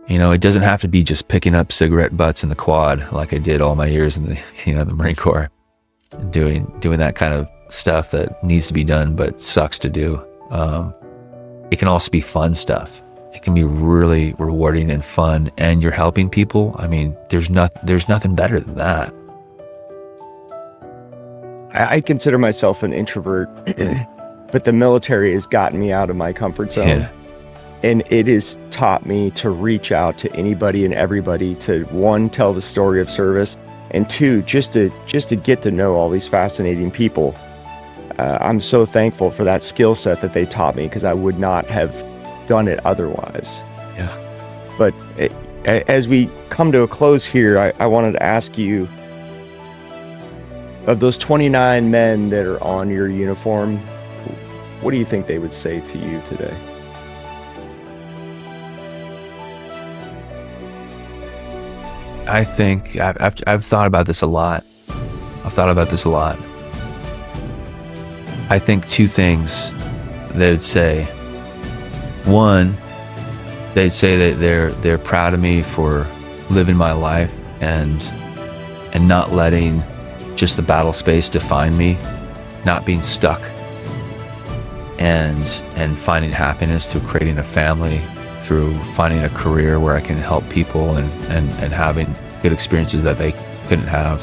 It doesn't have to be just picking up cigarette butts in the quad like I did all my years in the Marine Corps, doing that kind of stuff that needs to be done but sucks to do. It can also be fun stuff. It can be really rewarding and fun, and you're helping people. I mean, there's nothing better than that. I consider myself an introvert, but the military has gotten me out of my comfort zone. Yeah. And it has taught me to reach out to anybody and everybody to, one, tell the story of service, and two, just to get to know all these fascinating people. I'm so thankful for that skill set that they taught me, because I would not have done it otherwise. Yeah. But as we come to a close here, I wanted to ask you, of those 29 men that are on your uniform, what do you think they would say to you today? I think I've thought about this a lot. I think two things they would say. One, they'd say that they're proud of me for living my life and not letting just the battle space define me, not being stuck, and finding happiness through creating a family, through finding a career where I can help people and having good experiences that they couldn't have.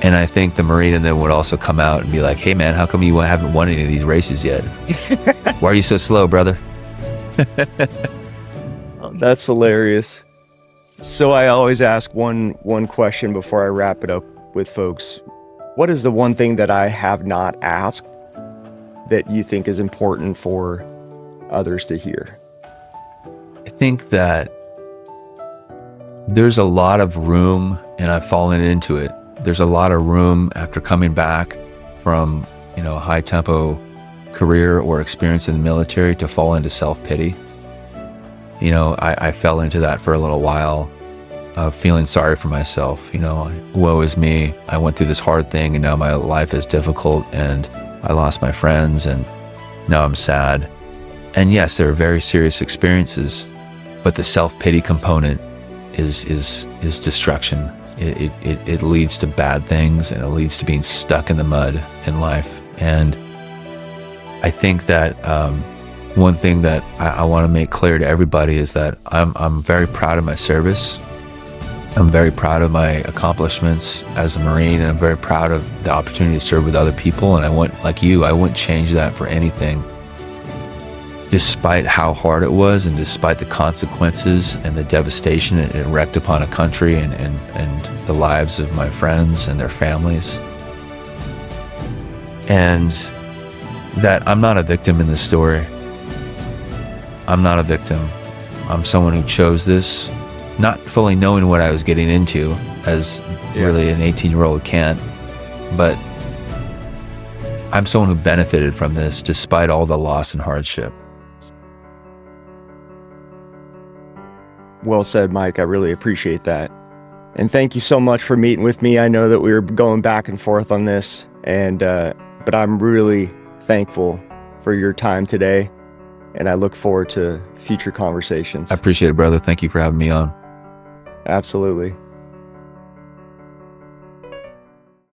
And I think the Marine in them would also come out and be like, hey man, how come you haven't won any of these races yet? Why are you so slow, brother? Oh, that's hilarious. So I always ask one question before I wrap it up with folks. What is the one thing that I have not asked that you think is important for others to hear? I think that there's a lot of room, and I've fallen into it. There's a lot of room after coming back from, a high tempo career or experience in the military to fall into self-pity. I fell into that for a little while, feeling sorry for myself. Woe is me. I went through this hard thing and now my life is difficult and I lost my friends and now I'm sad. And yes, there are very serious experiences, but the self-pity component is destruction. It leads to bad things, and it leads to being stuck in the mud in life. And I think that one thing that I want to make clear to everybody is that I'm very proud of my service. I'm very proud of my accomplishments as a Marine, and I'm very proud of the opportunity to serve with other people. And I wouldn't change that for anything. despite how hard it was and despite the consequences and the devastation it wreaked upon a country and the lives of my friends and their families. And that I'm not a victim in this story. I'm not a victim. I'm someone who chose this, not fully knowing what I was getting into, as really an 18-year-old can't, but I'm someone who benefited from this despite all the loss and hardship. Well said, Mike. I really appreciate that. And thank you so much for meeting with me. I know that we were going back and forth on this, and but I'm really thankful for your time today, and I look forward to future conversations. I appreciate it, brother. Thank you for having me on. Absolutely.